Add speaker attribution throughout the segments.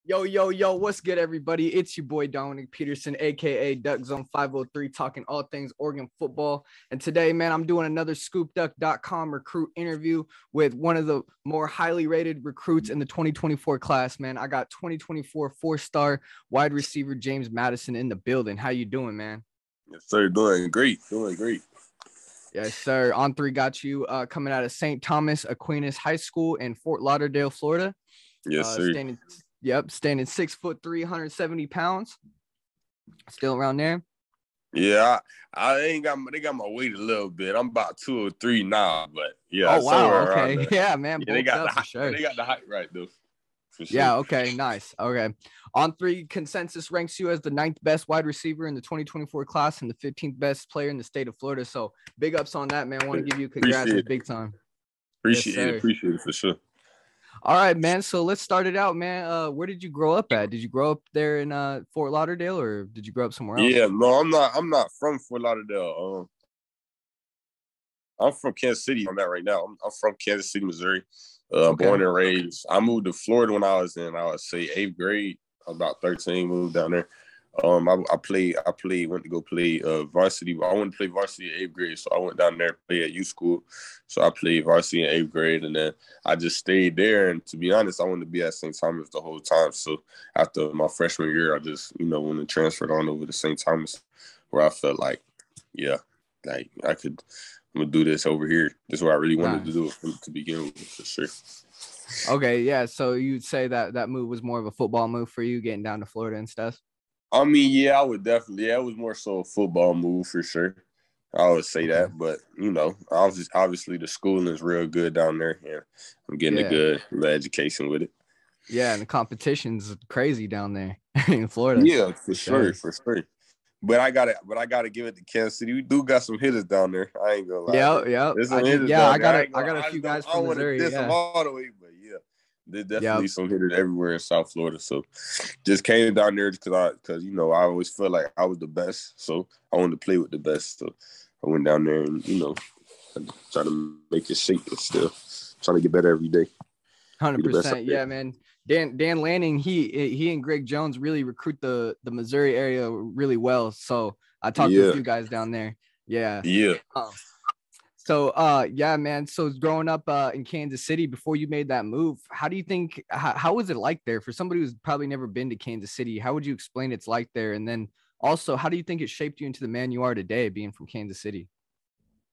Speaker 1: Yo, yo, yo, what's good, everybody? It's your boy, Dominic Peterson, a.k.a. Duck Zone 503, talking all things Oregon football. And today, man, I'm doing another ScoopDuck.com recruit interview with one of the more highly rated recruits in the 2024 class, man. I got 2024 four-star wide receiver James Madison in the building. How you doing, man?
Speaker 2: Yes, sir. Doing great.
Speaker 1: Yes, sir. On3 got you coming out of St. Thomas Aquinas High School in Fort Lauderdale, Florida.
Speaker 2: Yes, sir.
Speaker 1: Standing 6'3", 170 pounds. Still around there.
Speaker 2: Yeah, they got my weight a little bit. I'm about 203 now, but yeah.
Speaker 1: Oh wow, okay, yeah, man.
Speaker 2: Yeah, they got the height.
Speaker 1: Sure.
Speaker 2: They got the height right though. For sure.
Speaker 1: Yeah, okay, nice. Okay. On3 consensus ranks you as the 9th best wide receiver in the 2024 class and the 15th best player in the state of Florida. So big ups on that, man. I want to give you congrats big time.
Speaker 2: Appreciate it for sure.
Speaker 1: All right, man. So let's start it out, man. Where did you grow up at? Did you grow up there in Fort Lauderdale, or did you grow up somewhere else?
Speaker 2: Yeah, no, I'm not from Fort Lauderdale. I'm from Kansas City. I'm at right now. I'm from Kansas City, Missouri.
Speaker 1: Okay.
Speaker 2: Born and raised. I moved to Florida when I was in, I would say, 8th grade. I was about 13. Moved down there. Went to go play varsity. I wanted to play varsity in 8th grade, so I went down there to play at U school. So I played varsity in 8th grade, and then I just stayed there. And to be honest, I wanted to be at St. Thomas the whole time. So after my freshman year, I just, went and transferred on over to St. Thomas, where I felt like, yeah, like I'm gonna do this over here. This is what I really wanted to do to begin with, for sure.
Speaker 1: Okay, yeah. So you'd say that move was more of a football move for you, getting down to Florida and stuff?
Speaker 2: I mean, yeah, I would definitely. Yeah, it was more so a football move for sure. I would say that, but obviously the schooling is real good down there, and I'm getting a good education with it.
Speaker 1: Yeah, and the competition's crazy down there in Florida.
Speaker 2: Yeah, for sure. But I gotta give it to Kansas City. We do got some hitters down there. I ain't gonna lie.
Speaker 1: Yeah. I got a few guys from Missouri. I don't want to diss them
Speaker 2: all the way, but yeah. There's definitely some hitters everywhere in South Florida. So just came down there because I always felt like I was the best. So I wanted to play with the best. So I went down there and, try to make it shake and still trying to get better every day.
Speaker 1: 100%. Yeah, man. Dan Lanning, he and Greg Jones really recruit the Missouri area really well. So I talked to a few guys down there. Yeah.
Speaker 2: Yeah.
Speaker 1: Yeah, man. So growing up in Kansas City, before you made that move, how do you think, how was it like there for somebody who's probably never been to Kansas City? How would you explain it's like there? And then also, how do you think it shaped you into the man you are today, being from Kansas City?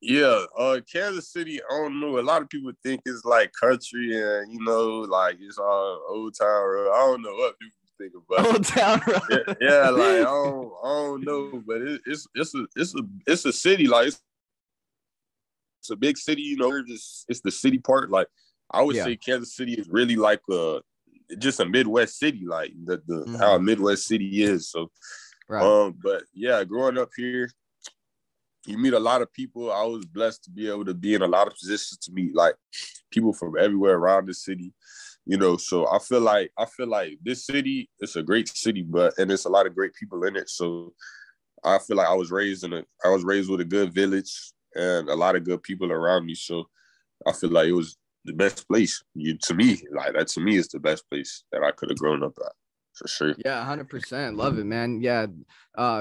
Speaker 2: Yeah, Kansas City, I don't know. A lot of people think it's like country and, like it's all old town road. I don't know what people think about
Speaker 1: old town road.
Speaker 2: Yeah, like I don't know, but it's a city, like it's a big city, it's the city part. Like I would say Kansas City is really like just a Midwest city, like how a Midwest city is. So but yeah, growing up here, you meet a lot of people. I was blessed to be able to be in a lot of positions to meet like people from everywhere around the city, so I feel like this city is a great city, and there's a lot of great people in it. So I feel like I was raised with a good village and a lot of good people around me. So I feel like it was the best place. To me, is the best place that I could have grown up at, for sure.
Speaker 1: Yeah, 100%. Love it, man. Yeah,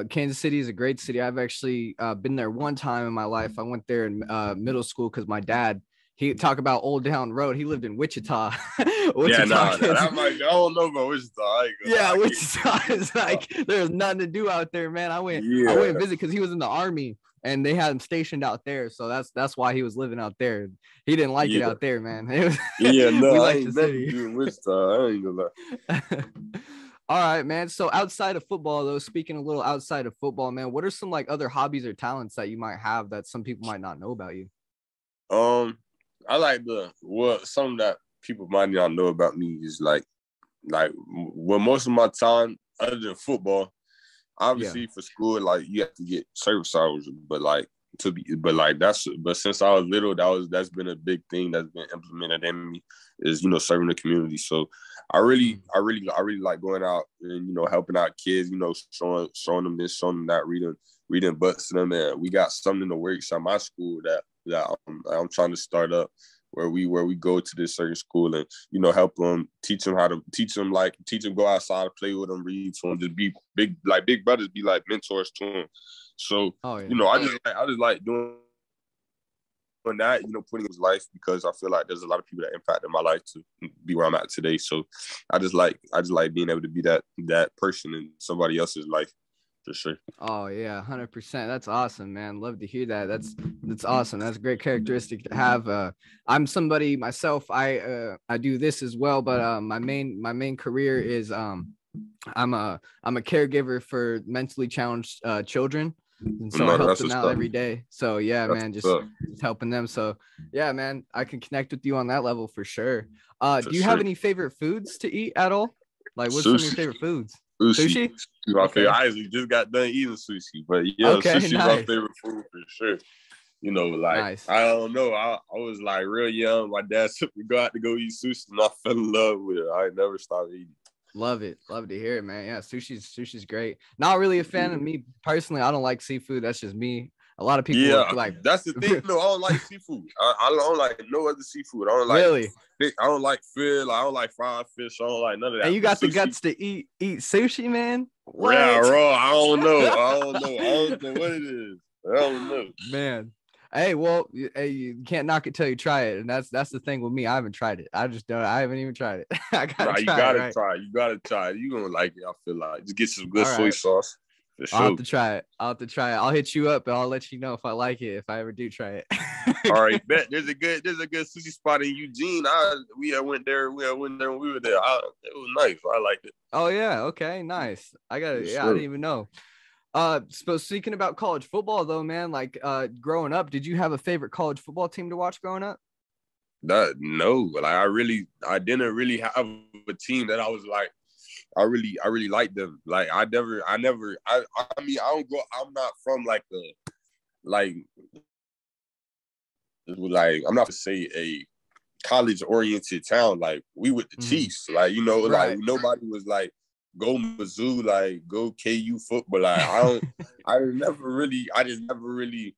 Speaker 1: Kansas City is a great city. I've actually been there one time in my life. I went there in middle school because my dad, he talk about Old Town Road. He lived in Wichita.
Speaker 2: I don't know about Wichita.
Speaker 1: Wichita is like there's nothing to do out there, man. I went and visit because he was in the Army and they had him stationed out there. So that's why he was living out there. He didn't like it out there, man.
Speaker 2: I ain't never doing Wichita. I ain't gonna lie.
Speaker 1: All right, man. So outside of football, though, speaking a little outside of football, man, what are some like other hobbies or talents that you might have that some people might not know about you?
Speaker 2: I like something that people might not know about me is like most of my time other than football, obviously for school, like you have to get service hours, but since I was little, that's been a big thing that's been implemented in me is, serving the community. So I really like going out and, helping out kids, showing them this, showing them that, reading books to them. And we got something in the works at my school that I'm trying to start up where we go to this certain school and, you know, help them, teach them go outside, play with them, read to them, just be big brothers, be like mentors to them. So, you know, I just like doing that, you know, putting in his life, because I feel like there's a lot of people that impacted my life to be where I'm at today. So I just like being able to be that person in somebody else's life, for sure.
Speaker 1: Oh yeah, 100%. That's awesome, man. Love to hear that. That's awesome. That's a great characteristic to have. I'm somebody myself. I do this as well, but my main career is I'm a caregiver for mentally challenged children. And so I help them out every day. So yeah, man, just helping them. So yeah, man, I can connect with you on that level for sure. Do you have any favorite foods to eat at all? Like, what's some of your favorite foods? Sushi?
Speaker 2: My favorite. I actually just got done eating sushi, but yeah, sushi's my favorite food for sure. You know, like, I don't know. I was like real young. My dad took me to go eat sushi, and I fell in love with it. I never stopped eating.
Speaker 1: Love it. Love to hear it, man. Yeah, sushi's great. Not really a fan of me personally. I don't like seafood. That's just me. A lot of people like.
Speaker 2: That's the thing. No, I don't like seafood. I don't like no other seafood. I don't like I don't like fish. I don't like fried fish. I don't like none of that.
Speaker 1: And you got the guts to eat sushi, man?
Speaker 2: What? Yeah, bro. I don't know. I don't know what it is. I don't know,
Speaker 1: man. Hey, well, you can't knock it till you try it, and that's the thing with me. I haven't tried it. I just don't. I haven't even tried it. I gotta
Speaker 2: you gotta try it. You gotta try it. You're gonna like it. I feel like just get some good soy sauce. For sure.
Speaker 1: I'll have to try it. I'll hit you up and I'll let you know if I like it, if I ever do try it.
Speaker 2: All right, bet. There's a good sushi spot in Eugene. We went there when we were there. It was nice. I liked it.
Speaker 1: Oh yeah. Okay. Nice. I didn't even know. So speaking about college football though, man, like growing up, did you have a favorite college football team to watch growing up?
Speaker 2: No. Like I didn't really have a team that I was like, I really like them. Like I mean, I'm not from like I'm not to say a college oriented town. Like we with the Chiefs, like, you know, like nobody was like, go Mizzou, like go KU football. Like I just never really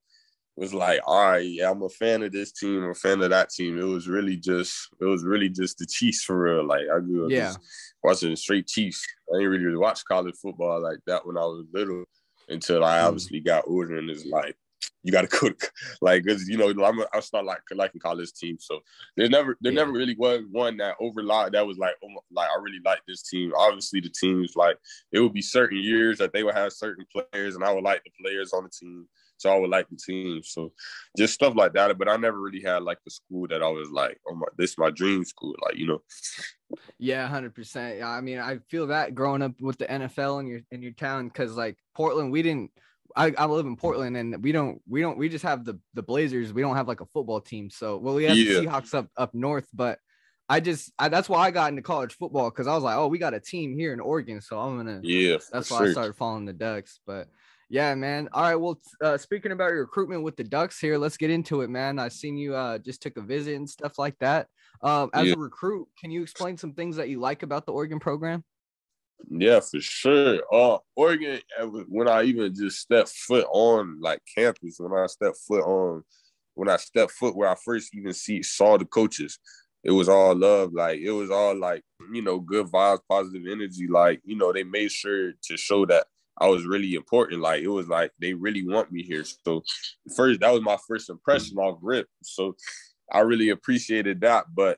Speaker 2: was like, all right, yeah, I'm a fan of this team, I'm a fan of that team. It was really just the Chiefs for real. Like I grew up just watching straight Chiefs. I didn't really watch college football like that when I was little until I obviously got older, and it's like, you got to cook, like, cause you know, I start liking college teams. So there never really was one that overlocked that was like, oh, like I really like this team. Obviously, the teams, like, it would be certain years that they would have certain players, and I would like the players on the team, so I would like the team. So just stuff like that. But I never really had like the school that I was like, oh my, this is my dream school, like, you know.
Speaker 1: Yeah, 100%. I mean, I feel that growing up with the NFL in your town, because like Portland, I live in Portland, and we just have the Blazers. We don't have like a football team. So, well, we have the Seahawks up north, but that's why I got into college football, because I was like, oh, we got a team here in Oregon, so I'm gonna. Yeah, that's why I started following the Ducks. But yeah, man. All right. Well, speaking about your recruitment with the Ducks here, let's get into it, man. I seen you just took a visit and stuff like that. As a recruit, can you explain some things that you like about the Oregon program?
Speaker 2: Yeah, for sure. Oregon, when I even just stepped foot on like campus, when I stepped foot where I first even saw the coaches, it was all love. Like, it was all like, you know, good vibes, positive energy. Like, you know, they made sure to show that I was really important. Like, it was like, they really want me here. So that was my first impression off rip. So I really appreciated that. But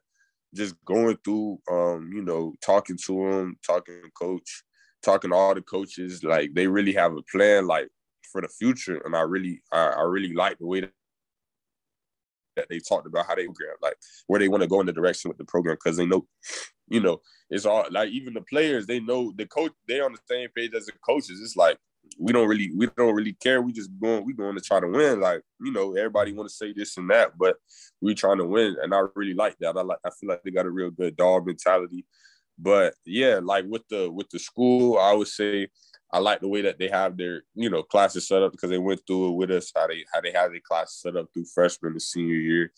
Speaker 2: just going through, you know, talking to them, talking to coach, talking to all the coaches, like, they really have a plan, like, for the future. And I really like the way that they talked about how they program, like, where they want to go in the direction with the program, because they know, you know, it's all like, even the players, they know the coach, they're on the same page as the coaches. It's like, we don't really care. We going to try to win. Like, you know, everybody want to say this and that, but we trying to win. And I really like that. I feel like they got a real good dog mentality. But yeah, like with the school, I would say I like the way that they have their, you know, classes set up, because they went through it with us, how they have their classes set up through freshman to senior year.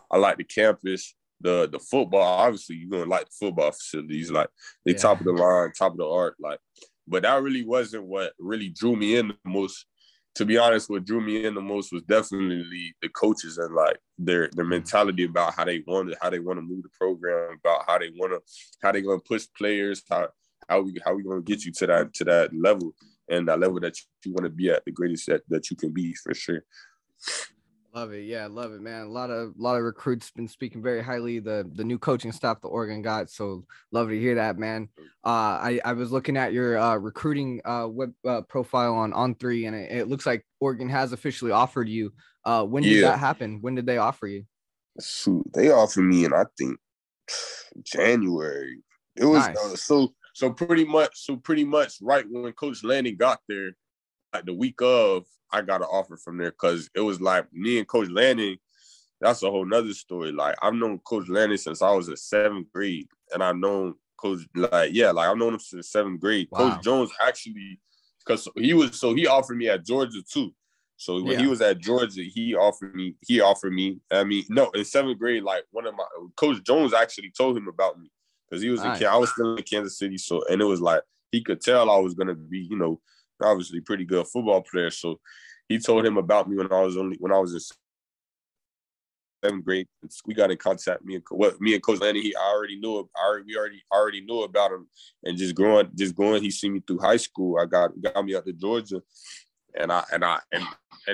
Speaker 2: I like the campus. The football, obviously you're gonna like the football facilities, like they top of the line, top of the art, like. But that really wasn't what really drew me in the most. to be honest, what drew me in the most was definitely the coaches and like their mentality about how they want to move the program, about how they gonna push players, how we gonna get you to that level and that level that you want to be at, the greatest that you can be, for sure.
Speaker 1: Love it. Yeah, love it, man. A lot of recruits been speaking very highly the new coaching staff the Oregon got. So love to hear that, man. I was looking at your recruiting web profile on On3, and it looks like Oregon has officially offered you. When did that happen? When did they offer you?
Speaker 2: Shoot, they offered me in, I think, January. It was
Speaker 1: nice.
Speaker 2: So pretty much right when Coach Lanning got there, like the week of, I got an offer from there, because it was like me and Coach Lanning. That's a whole nother story. Like, I've known Coach Lanning since I was in 7th grade, and I've known Coach I've known him since 7th grade. Wow. Coach Jones actually, because he offered me at Georgia too. So when he was at Georgia, he offered me. I mean, no, in 7th grade, like Coach Jones actually told him about me, because he was I was still in Kansas City. So, and it was like, he could tell I was gonna be, obviously pretty good football player. So he told him about me when I was in 7th grade. We got in contact. Me and Coach Lanning, we already knew about him. And just going, he seen me through high school. Got me out to Georgia. And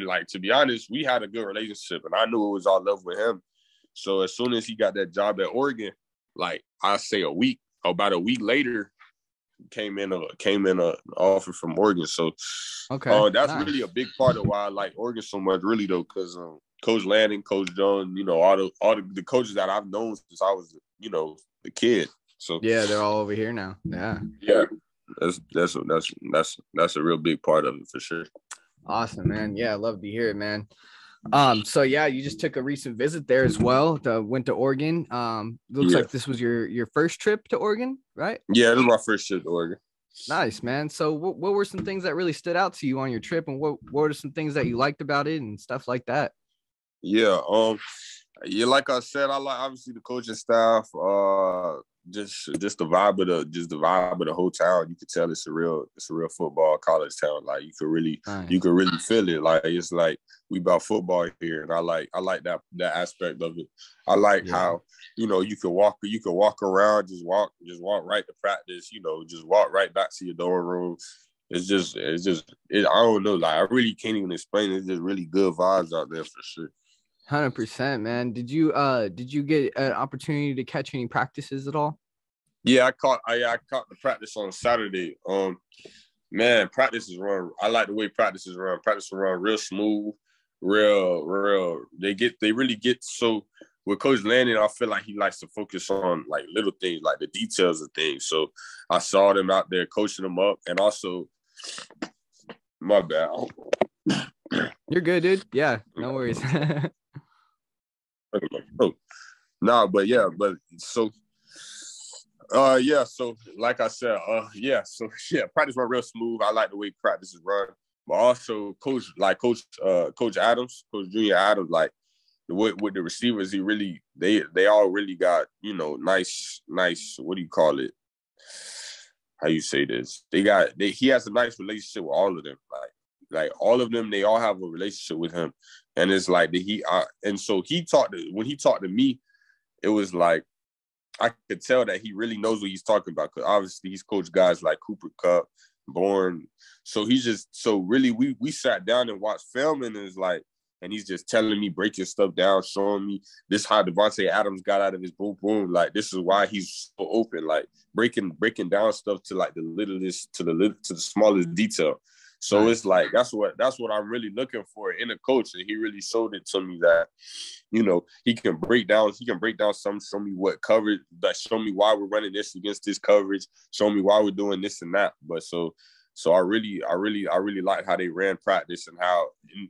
Speaker 2: like, to be honest, we had a good relationship, and I knew it was all love with him. So as soon as he got that job at Oregon, like, I say about a week later, came in a offer from Oregon. So that's nice. Really a big part of why I like Oregon so much, really, though, because Coach Lanning, Coach Jones, all the coaches that I've known since I was the kid. So
Speaker 1: yeah, they're all over here now.
Speaker 2: Yeah, that's a real big part of it, for sure.
Speaker 1: Awesome, man. Yeah, I love to hear it, man. So yeah, you just took a recent visit there as well. Went to Oregon. Looks like this was your first trip to Oregon, right?
Speaker 2: Yeah, this was my first trip to Oregon.
Speaker 1: Nice, man. So what were some things that really stood out to you on your trip, and what were some things that you liked about it and stuff like that?
Speaker 2: Yeah, like I said, I like, obviously, the coaching staff. Just the vibe of the whole town. You could tell it's a real football college town. Like, you could really feel it. Like, it's like we about football here, and I like that aspect of it. I like how you could walk around, just walk right to practice. Just walk right back to your dorm room. It's just I don't know. Like, I really can't even explain it. It's just really good vibes out there, for sure.
Speaker 1: 100%, man. Did you get an opportunity to catch any practices at all?
Speaker 2: Yeah, I caught the practice on Saturday. Man, practices run. I like the way practices run. Practices run real smooth, real. They really get, so with Coach Lanning, I feel like he likes to focus on like little things, like the details of things. So I saw them out there coaching them up, and also, my bad.
Speaker 1: You're good, dude. Yeah, no worries.
Speaker 2: So like I said, practice run real smooth. I like the way practices run, but also Coach Adams, Coach Junior Adams, like with the receivers, they all really got nice. What do you call it? How you say this? He has a nice relationship with all of them. Like all of them, they all have a relationship with him, and it's like when he talked to me, it was like I could tell that he really knows what he's talking about, because obviously he's coached guys like Cooper Kupp, Bourne. So really we sat down and watched film, and he's just telling me, breaking stuff down, showing me this how Devontae Adams got out of his boom boom. Like, this is why he's so open, like breaking down stuff to like the littlest to the smallest detail. So It's like that's what I'm really looking for in a coach, and he really showed it to me that he can break down some, show me what coverage, that show me why we're running this against this coverage, show me why we're doing this and that. But so I really like how they ran practice, and how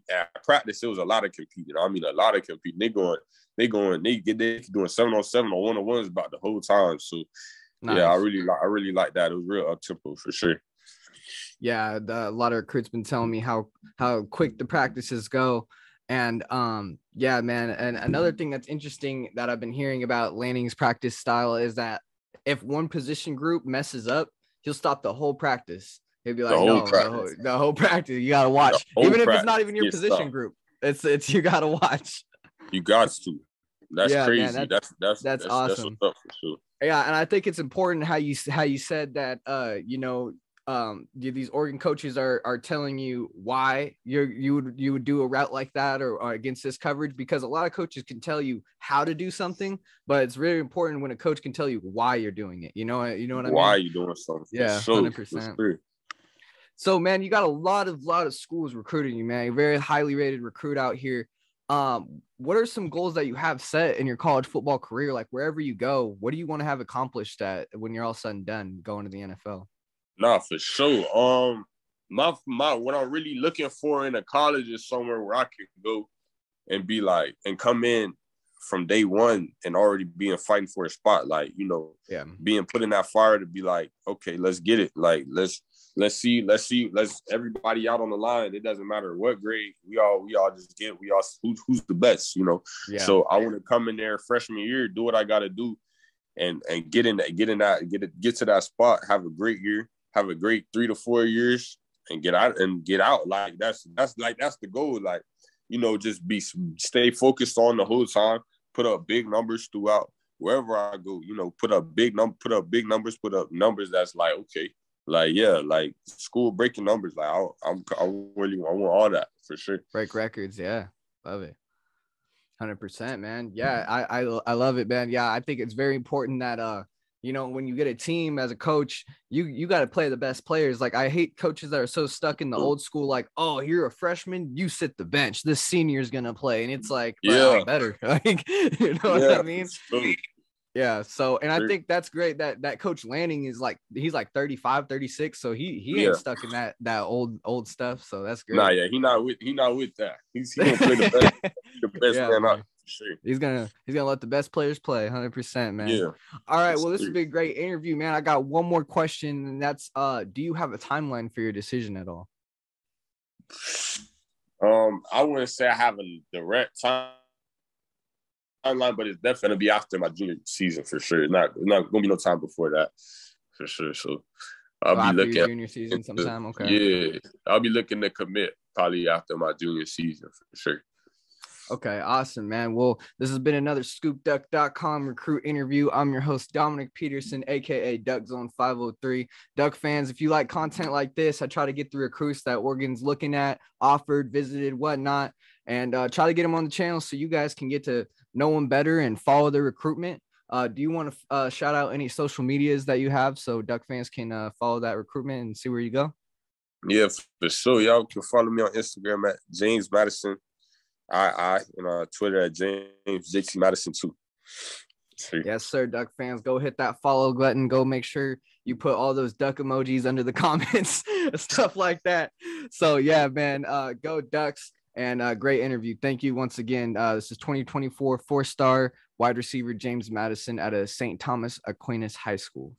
Speaker 2: at practice it was a lot of competing. I mean, a lot of competing. They doing 7-on-7 or 1-on-1s about the whole time. So yeah, I really like that. It was real up tempo, for sure.
Speaker 1: Yeah, a lot of recruits been telling me how quick the practices go. And yeah, man. And another thing that's interesting that I've been hearing about Lanning's practice style is that if one position group messes up, he'll stop the whole practice He'd be
Speaker 2: The
Speaker 1: like,
Speaker 2: whole
Speaker 1: no,
Speaker 2: practice.
Speaker 1: the whole practice. You gotta
Speaker 2: The
Speaker 1: watch,
Speaker 2: whole
Speaker 1: even if it's
Speaker 2: practice
Speaker 1: not even your
Speaker 2: gets
Speaker 1: position
Speaker 2: stopped.
Speaker 1: group. It's you gotta watch.
Speaker 2: You got to. That's
Speaker 1: Yeah, man,
Speaker 2: crazy. That's
Speaker 1: awesome.
Speaker 2: what's up for sure.
Speaker 1: Yeah, and I think it's important how you said that. These Oregon coaches are telling you why you would do a route like that or against this coverage, because a lot of coaches can tell you how to do something, but it's really important when a coach can tell you why you're doing it. You know what I mean?
Speaker 2: Why are you doing something?
Speaker 1: Yeah, 100%. So, man, you got a lot of schools recruiting you, man. You're a very highly rated recruit out here. What are some goals that you have set in your college football career? Like wherever you go, what do you want to have accomplished that when you're all said and done going to the NFL?
Speaker 2: Nah, for sure. My what I'm really looking for in a college is somewhere where I can go and be like, and come in from day one and already being fighting for a spot. Like, being put in that fire to be like, okay, let's get it. Like, let's see, everybody out on the line. It doesn't matter what grade we all just get. Who's the best,
Speaker 1: Yeah.
Speaker 2: So I want to come in there freshman year, do what I got to do, and get to that spot, have a great year, have a great 3 to 4 years, and get out. Like that's the goal. Like, just stay focused on the whole time, put up big numbers throughout wherever I go. Put up numbers that's like, okay. Like, yeah, like school breaking numbers. Like, I want all that for sure.
Speaker 1: Break records. Yeah. Love it. 100%, man. Yeah. I love it, man. Yeah. I think it's very important that, when you get a team as a coach, you got to play the best players. Like, I hate coaches that are so stuck in the old school, like, oh, you're a freshman, you sit the bench, this senior is going to play. And it's like, I'm better. Like, you know what I mean? Yeah. So, and I think that's great that Coach Lanning is like, he's like 35, 36. So he ain't stuck in that old stuff. So that's great.
Speaker 2: Nah, yeah, he not with that. He's gonna play the best man out. Sure.
Speaker 1: He's gonna let the best players play. 100%, man.
Speaker 2: Yeah.
Speaker 1: All right. Well, this has been a great interview, man. I got one more question, and that's do you have a timeline for your decision at all?
Speaker 2: I wouldn't say I have a direct timeline, but it's definitely gonna be after my junior season for sure. It's not gonna be no time before that for sure. So I'll be looking
Speaker 1: your junior season sometime. Okay.
Speaker 2: Yeah, I'll be looking to commit probably after my junior season for sure.
Speaker 1: Okay, awesome, man. Well, this has been another ScoopDuck.com recruit interview. I'm your host, Dominic Peterson, aka Duck Zone 503. Duck fans, if you like content like this, I try to get the recruits that Oregon's looking at, offered, visited, whatnot, and try to get them on the channel so you guys can get to know them better and follow their recruitment. Do you want to shout out any social medias that you have so Duck fans can follow that recruitment and see where you go?
Speaker 2: Yeah, for sure. Y'all can follow me on Instagram at James Madison. Twitter at James JT Madison too.
Speaker 1: Yes, sir. Duck fans, go hit that follow button. Go make sure you put all those duck emojis under the comments, stuff like that. So yeah, man, go Ducks, and great interview. Thank you once again. This is 2024 4-star wide receiver James Madison out of St. Thomas Aquinas High School.